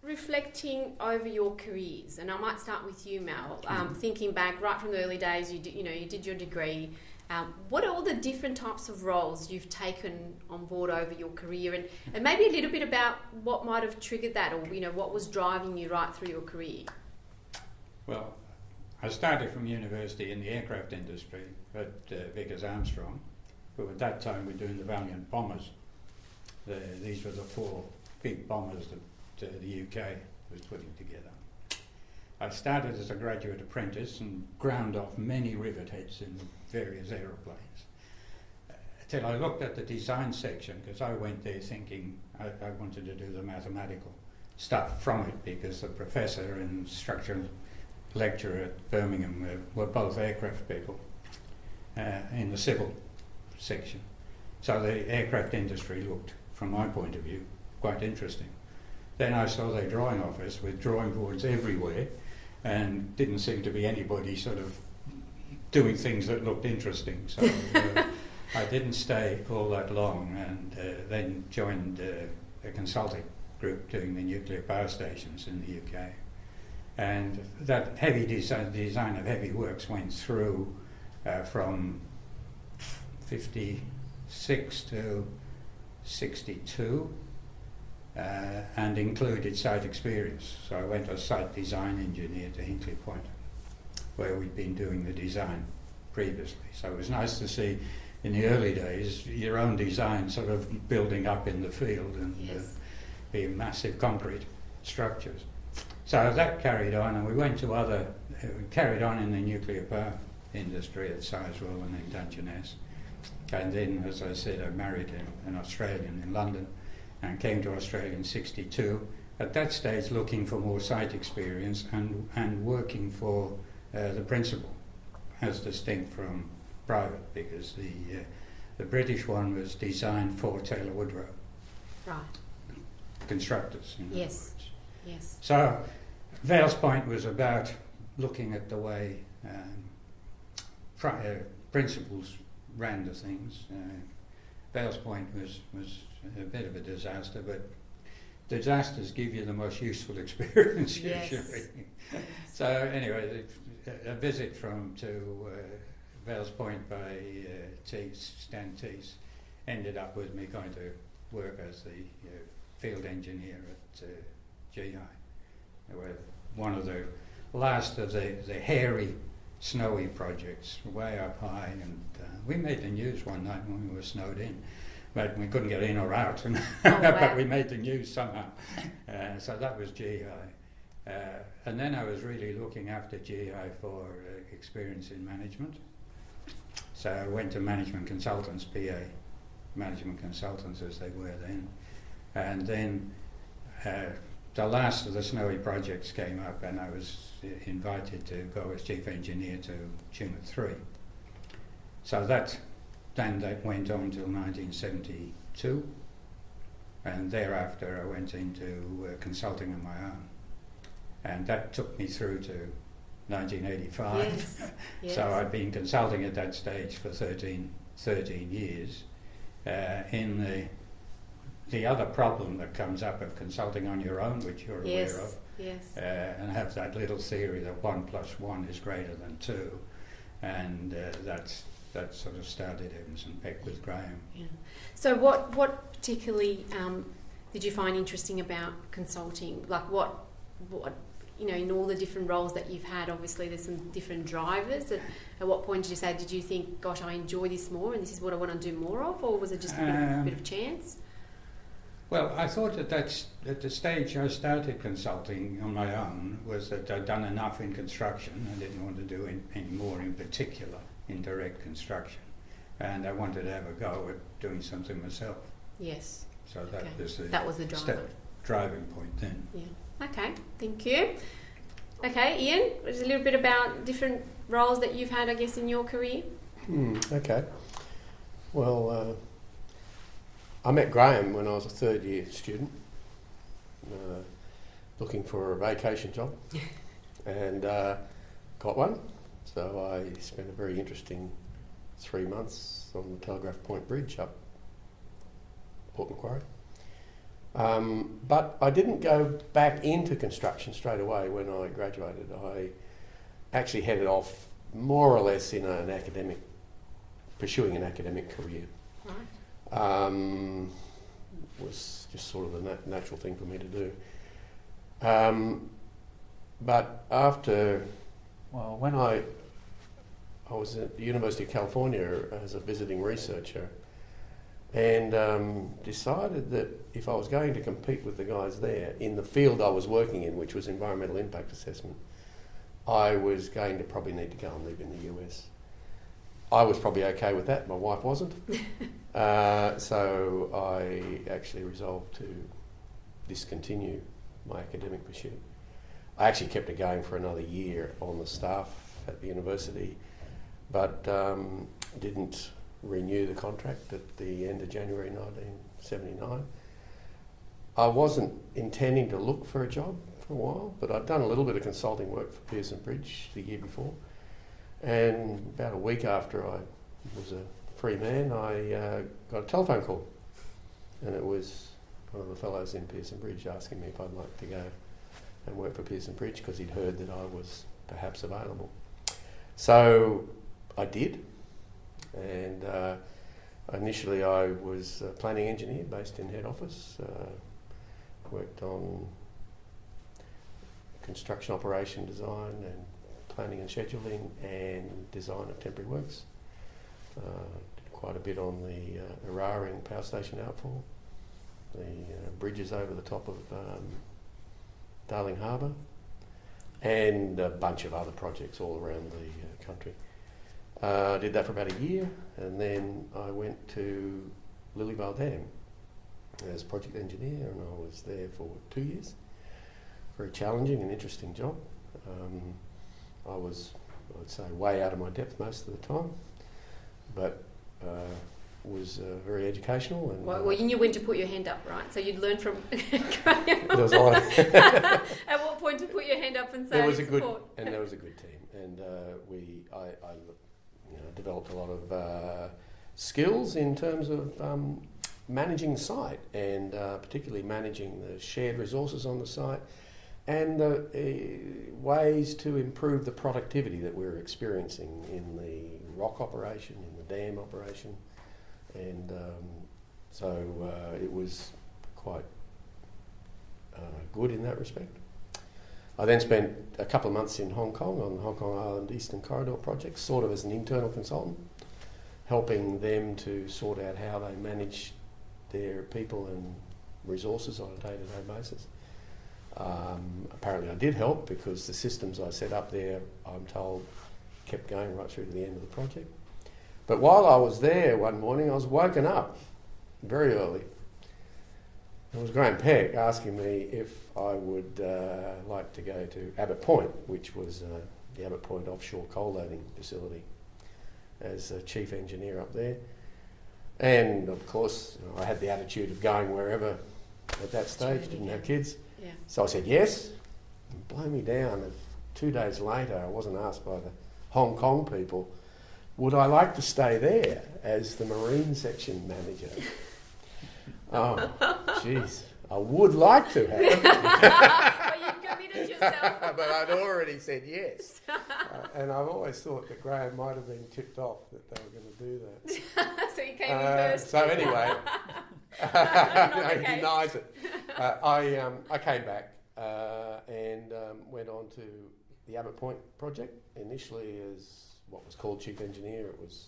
reflecting over your careers, and I might start with you, Mel. Thinking back right from the early days, you did your degree. What are all the different types of roles you've taken on board over your career, and maybe a little bit about what might have triggered that, or what was driving you right through your career? Well, I started from university in the aircraft industry at Vickers Armstrong, who at that time were doing the Valiant bombers. These were the 4 big bombers that the UK was putting together. I started as a graduate apprentice and ground off many rivet heads in various aeroplanes. Till I looked at the design section, because I went there thinking I wanted to do the mathematical stuff from it, because the professor and structural lecturer at Birmingham were both aircraft people in the civil section. So the aircraft industry looked, from my point of view, quite interesting. Then I saw their drawing office with drawing boards everywhere, and didn't seem to be anybody sort of doing things that looked interesting. So I didn't stay all that long, and then joined a consulting group doing the nuclear power stations in the UK. And that heavy design of heavy works went through from 56 to 62, and included site experience. So I went as site design engineer to Hinkley Point, where we'd been doing the design previously. So it was nice to see in the early days your own design sort of building up in the field and being massive concrete structures. So that carried on, and we went to carried on in the nuclear power industry at Sizewell and in Dungeness. And then, as I said, I married an Australian in London and came to Australia in 62. At that stage, looking for more site experience and working for the principal, as distinct from private, because the British one was designed for Taylor Woodrow. Right. Constructors. Yes. So Vales Point was about looking at the way principals ran the things. Vales Point was a bit of a disaster, but disasters give you the most useful experience usually. So anyway, a visit to Vales Point by Stan Teese ended up with me going to work as the field engineer at GI. They were one of the last of the hairy, snowy projects, way up high, and we made the news one night when we were snowed in, but we couldn't get in or out, but we made the news somehow. So that was GI. And then I was really looking after GI for experience in management. So I went to management consultants, PA, management consultants as they were then. And then the last of the snowy projects came up, and I was invited to go as chief engineer to Tumut 3. So that went on till 1972, and thereafter I went into consulting on my own, and that took me through to 1985. Yes. So I'd been consulting at that stage for 13 years. In the other problem that comes up of consulting on your own, which you're aware of, and have that little theory that 1 + 1 is greater than 2, and that sort of started Evans and Peck with Graeme. Yeah. So what particularly did you find interesting about consulting? Like what in all the different roles that you've had, obviously there's some different drivers. At what point did you think, gosh, I enjoy this more and this is what I want to do more of, or was it just a bit of chance? Well, I thought at the stage I started consulting on my own was that I'd done enough in construction. I didn't want to do any more in particular in direct construction, and I wanted to have a go at doing something myself. Yes. So that was the driver. Driving point then. Yeah. Okay, thank you. Okay, Ian, there's a little bit about different roles that you've had, I guess, in your career. Okay. Well, I met Graeme when I was a third year student, looking for a vacation job, and got one. So I spent a very interesting 3 months on the Telegraph Point Bridge up Port Macquarie. But I didn't go back into construction straight away when I graduated. I actually headed off more or less in pursuing an academic career. Right. Was just sort of the natural thing for me to do. But when I was at the University of California as a visiting researcher, and decided that if I was going to compete with the guys there in the field I was working in, which was environmental impact assessment, I was going to probably need to go and live in the US. I was probably okay with that, my wife wasn't. So I actually resolved to discontinue my academic pursuit. I actually kept it going for another year on the staff at the university, but didn't renew the contract at the end of January 1979. I wasn't intending to look for a job for a while, but I'd done a little bit of consulting work for Pearson Bridge the year before, and about a week after I was a free man, I got a telephone call, and it was one of the fellows in Pearson Bridge asking me if I'd like to go and work for Pearson Bridge because he'd heard that I was perhaps available. So I did. And initially I was a planning engineer based in head office, worked on construction operation design and planning and scheduling and design of temporary works. Did quite a bit on the Eraring power station outfall, the bridges over the top of Darling Harbour, and a bunch of other projects all around the country. Did that for about a year, and then I went to Lilyvale Dam as project engineer, and I was there for 2 years. Very challenging and interesting job. I would say, way out of my depth most of the time, but was very educational. And Well, you knew when to put your hand up, right? So you'd learn from Graeme. there was a lot of At what point to put your hand up and say there was a good team, and I developed a lot of skills in terms of managing the site, and particularly managing the shared resources on the site, and the ways to improve the productivity that we were experiencing in the rock operation, in the dam operation, and so it was quite good in that respect. I then spent a couple of months in Hong Kong on the Hong Kong Island Eastern Corridor project, sort of as an internal consultant, helping them to sort out how they manage their people and resources on a day-to-day basis. Apparently I did help because the systems I set up there, I'm told, kept going right through to the end of the project. But while I was there one morning, I was woken up very early. It was Graeme Peck asking me if I would like to go to Abbott Point, which was the Abbott Point offshore coal loading facility, as a chief engineer up there. And of course, I had the attitude of going wherever at that stage, didn't have kids. Yeah. So I said yes, and blow me down. If 2 days later, I wasn't asked by the Hong Kong people, would I like to stay there as the marine section manager? Oh, jeez. I would like to have. But you committed yourself. But I'd already said yes. And I've always thought that Graeme might have been tipped off that they were going to do that. So you came in first. So anyway, no, he denies it. I came back and went on to the Abbott Point project, initially as what was called chief engineer. It was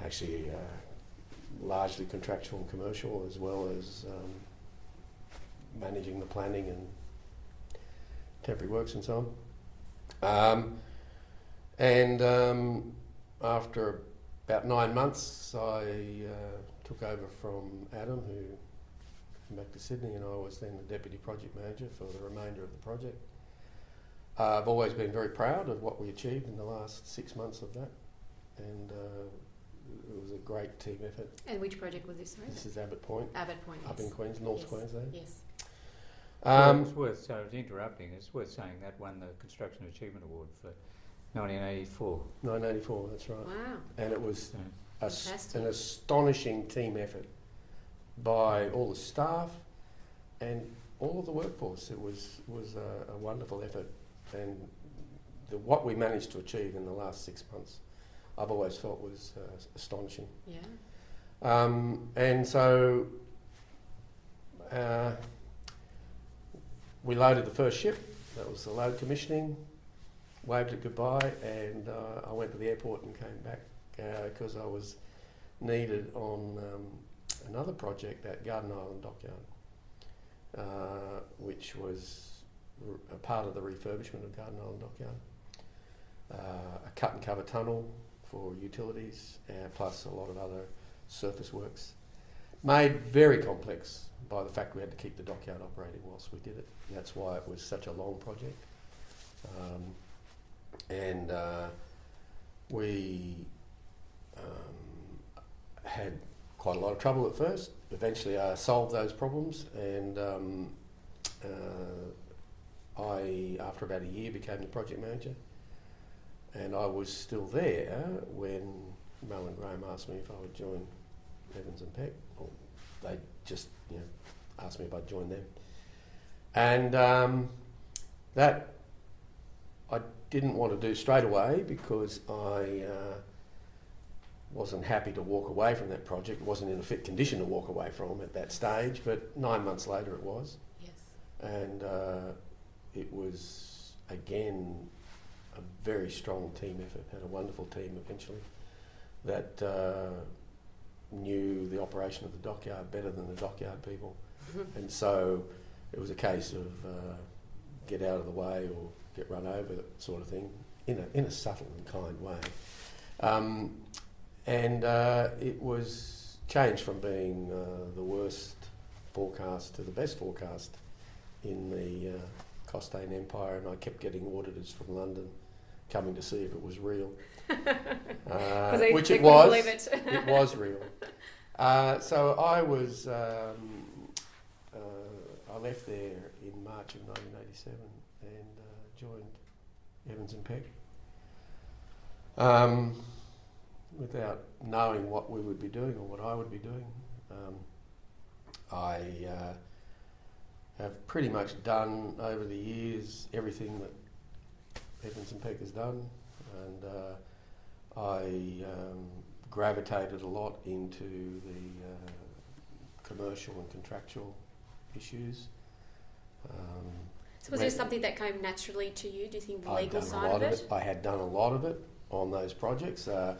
actually largely contractual and commercial, as well as managing the planning and temporary works and so on. After about 9 months, I took over from Adam, who came back to Sydney, and I was then the deputy project manager for the remainder of the project. I've always been very proud of what we achieved in the last 6 months of that, and it was a great team effort. And which project was this? Sorry? This is Abbott Point. Abbott Point, Up yes. in Queens, North Yes. Queensland. Yes. It's worth, sorry to interrupting, it's worth saying that won the Construction Achievement Award for 1984. 1984, that's right. Wow. And it was Fantastic. an astonishing team effort by all the staff and all of the workforce. It was a wonderful effort, and what we managed to achieve in the last 6 months, I've always felt was astonishing. Yeah. And so we loaded the first ship. That was the load commissioning. Waved it goodbye, and I went to the airport and came back because I was needed on another project at Garden Island Dockyard, which was a part of the refurbishment of Garden Island Dockyard. A cut and cover tunnel for utilities, plus a lot of other surface works. Made very complex by the fact we had to keep the dockyard operating whilst we did it. And that's why it was such a long project. We had quite a lot of trouble at first. Eventually I solved those problems, and I, after about a year, became the project manager. And I was still there when Mel and Graeme asked me if I would join Evans and Peck. Or they just asked me if I'd join them. And that I didn't want to do straight away because I wasn't happy to walk away from that project. Wasn't in a fit condition to walk away from at that stage, but 9 months later it was. Yes. And it was, again, a very strong team effort. Had a wonderful team eventually that knew the operation of the dockyard better than the dockyard people. And so it was a case of get out of the way or get run over sort of thing in a subtle and kind way. It was changed from being the worst forecast to the best forecast in the Costain Empire, and I kept getting auditors from London coming to see if it was real, which it was. It was real. So I was. I left there in March of 1987 and joined Evans and Peck. Without knowing what we would be doing or what I would be doing. I have pretty much done over the years everything that Evans and Peck has done, and I gravitated a lot into the commercial and contractual issues. So was there something that came naturally to you, do you think, the legal side of it? I had done a lot of it on those projects. The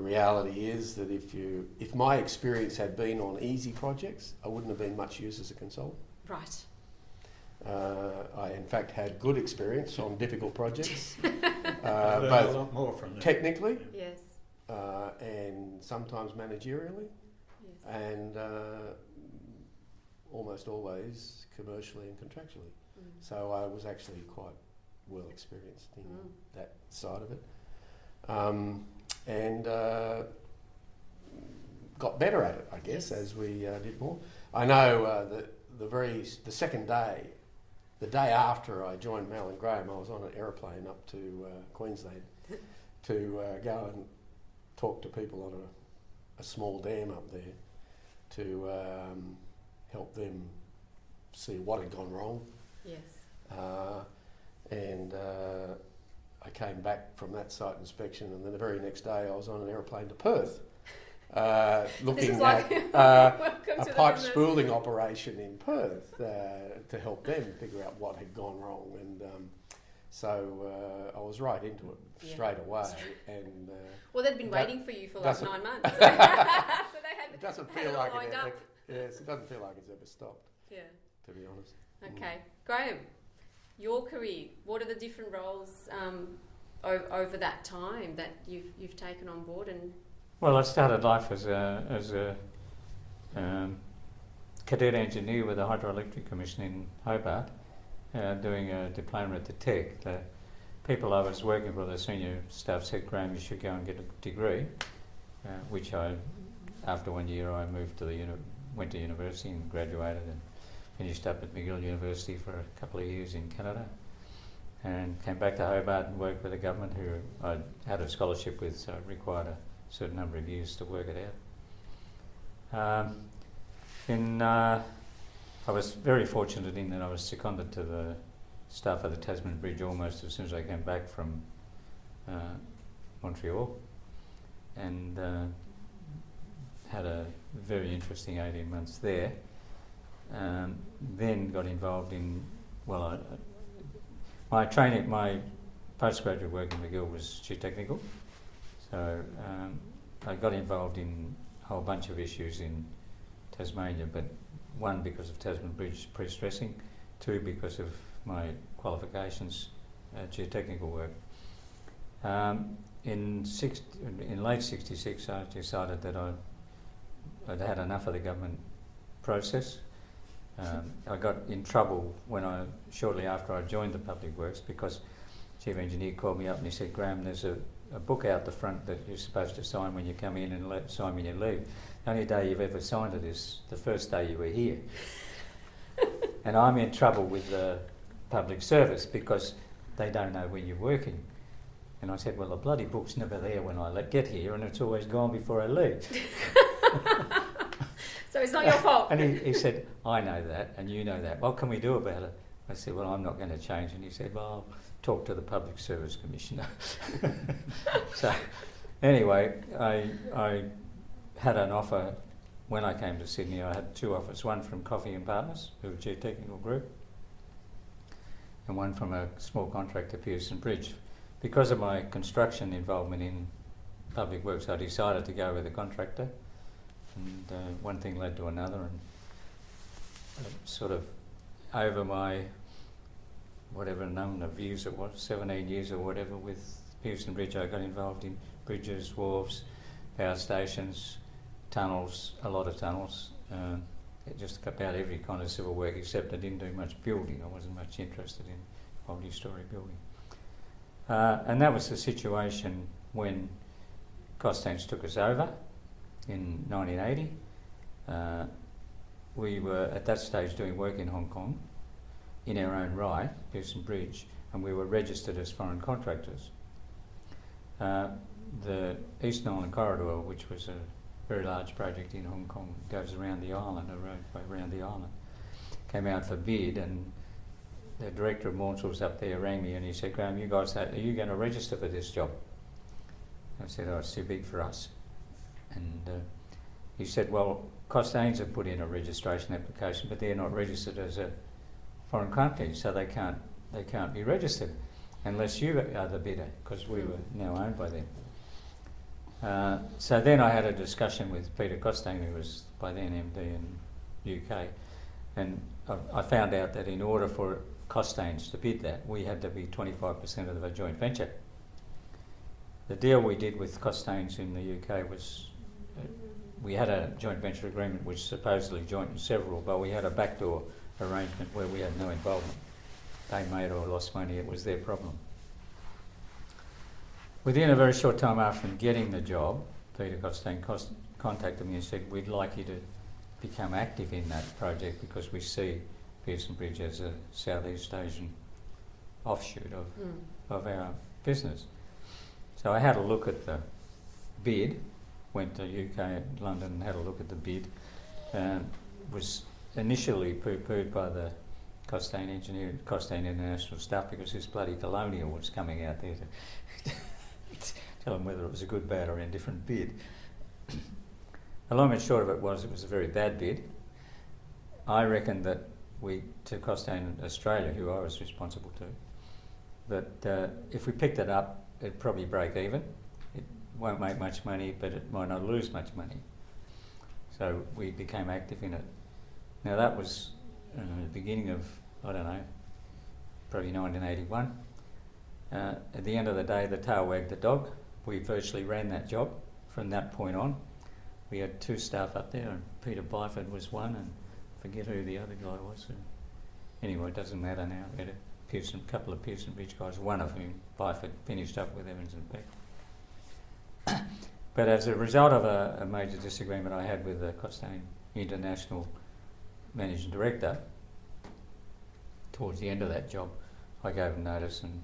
reality is that if my experience had been on easy projects, I wouldn't have been much use as a consultant. Right. I in fact had good experience on difficult projects, both a lot more from them. Technically, yes, and sometimes managerially, yes, and almost always commercially and contractually. So I was actually quite well experienced in that side of it. And got better at it, I guess, yes, as we did more. I know the second day, the day after I joined Mel and Graeme, I was on an aeroplane up to Queensland to go and talk to people on a small dam up there to help them see what had gone wrong. yes. I came back from that site inspection, and then the very next day I was on an aeroplane to Perth, looking at a pipe spooling operation in Perth to help them figure out what had gone wrong. And so I was right into it straight away. And well, they'd been waiting for you for like 9 months. So they had, it doesn't had feel it like all lined up. Yes, it doesn't feel like it's ever stopped. Yeah. To be honest. Okay, Graeme, your career. What are the different roles over that time that you've taken on board? And well, I started life as a cadet engineer with the Hydroelectric Commission in Hobart, doing a diploma at the Tech. The people I was working for, the senior staff, said, "Graeme, you should go and get a degree," which I, after 1 year, I moved to went to university and graduated and finished up at McGill University for a couple of years in Canada, and came back to Hobart and worked with the government, who I had a scholarship with, so it required a certain number of years to work it out. I was very fortunate in that I was seconded to the staff of the Tasman Bridge almost as soon as I came back from Montreal, and had a very interesting 18 months there. Then got involved in, my postgraduate work in McGill was geotechnical, so I got involved in a whole bunch of issues in Tasmania, but one because of Tasman Bridge pre-stressing, two because of my qualifications, geotechnical work. In late '66 I decided that I'd had enough of the government process. I got in trouble shortly after I joined the Public Works because Chief Engineer called me up and he said, "Graeme, there's a book out the front that you're supposed to sign when you come in and sign when you leave. The only day you've ever signed it is the first day you were here." And I'm in trouble with the public service because they don't know when you're working. And I said, "Well, the bloody book's never there when I get here, and it's always gone before I leave." So it's not your fault. And he said, "I know that, and you know that. What can we do about it?" I said, "Well, I'm not going to change." And he said, "Well, I'll talk to the Public Service Commissioner." So anyway, I had an offer when I came to Sydney. I had two offers, one from Coffey and Partners, who are a geotechnical group, and one from a small contractor, Pearson Bridge. Because of my construction involvement in Public Works, I decided to go with a contractor, and one thing led to another, and sort of over my whatever number of years it was, 17 years or whatever, with Pearson Bridge, I got involved in bridges, wharves, power stations, tunnels, a lot of tunnels, just about every kind of civil work, except I didn't do much building. I wasn't much interested in multi-storey building. And that was the situation when Costains took us over in 1980. We were at that stage doing work in Hong Kong in our own right, Pearson Bridge, and we were registered as foreign contractors. The Eastern Island Corridor, which was a very large project in Hong Kong, goes around the island, a roadway around the island, came out for bid, and the director of Maunsell's up there rang me and he said, "Graeme, you guys, are you going to register for this job?" I said, "Oh, it's too big for us." And he said, "Well, Costains have put in a registration application, but they're not registered as a foreign company, so they can't be registered unless you are the bidder," because we were now owned by them. So then I had a discussion with Peter Costain, who was by then MD in UK, and I found out that in order for Costains to bid that, we had to be 25% of the joint venture. The deal we did with Costains in the UK was, we had a joint venture agreement which supposedly joint and several, but we had a backdoor arrangement where we had no involvement. They made or lost money, it was their problem. Within a very short time after getting the job, Peter Costain contacted me and said, "We'd like you to become active in that project because we see Pearson Bridge as a Southeast Asian offshoot of our business." So I had a look at the bid, went to UK and London and had a look at the bid, was initially poo-pooed by the Costain International staff because this bloody Colonial was coming out there to tell them whether it was a good, bad or indifferent bid. The long and short of it was a very bad bid. I reckon that to Costain Australia, who I was responsible to, that if we picked it up, it'd probably break even. It won't make much money, but it might not lose much money. So we became active in it. Now that was the beginning of, I don't know, probably 1981. At the end of the day, the tail wagged the dog. We virtually ran that job from that point on. We had two staff up there, and Peter Byford was one, and I forget who the other guy was. Anyway, it doesn't matter now. We had a couple of Pearson Bridge guys, one of whom Byford finished up with Evans and Peck. But as a result of a major disagreement I had with the Costain International Managing Director, towards the end of that job, I gave him notice and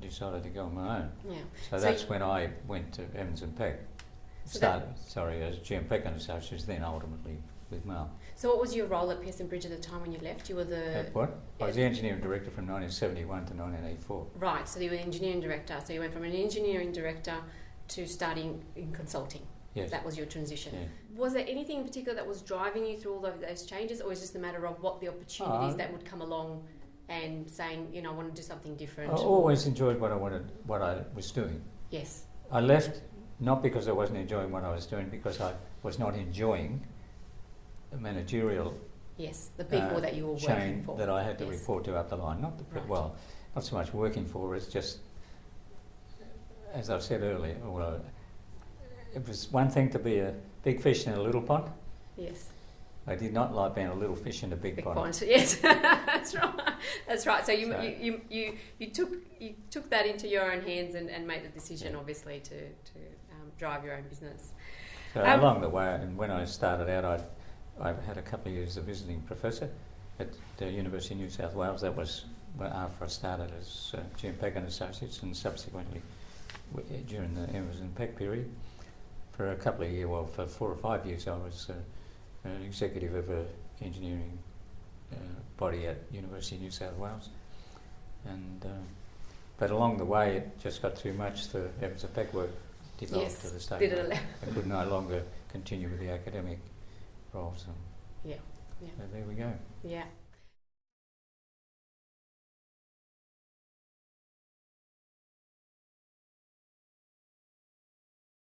decided to go on my own. Yeah. So that's when I went to Evans and Peck. As GM Peck and Associates, then ultimately with Mal. So what was your role at Pearson Bridge at the time when you left? You were the... At what? I was the engineering director from 1971 to 1984. Right, so you were the engineering director. So you went from an engineering director to starting in consulting. Yes. That was your transition. Yeah. Was there anything in particular that was driving you through all of those changes, or was it just a matter of what the opportunities that would come along and saying, I want to do something different? I always enjoyed what I was doing. Yes. I left not because I wasn't enjoying what I was doing, because I was not enjoying the managerial yes, the people that you were chain working for. that I had to report to up the line. Not so much working for. It's just, as I've said earlier, it was one thing to be a big fish in a little pond. Yes. I did not like being a little fish in a big pond. Yes, that's right. That's right. So you took that into your own hands and made the decision, obviously, to drive your own business. So along the way, and when I started out, I had a couple of years as a visiting professor at the University of New South Wales. That was after I started as Graeme Peck and Associates, and subsequently during the Emerson Peck period. For a couple of years, for 4 or 5 years, I was an executive of an engineering body at University of New South Wales. And but along the way, it just got too much. The Emerson Peck work developed to the stage. I could no longer continue with the academic roles. Yeah. So there we go. Yeah.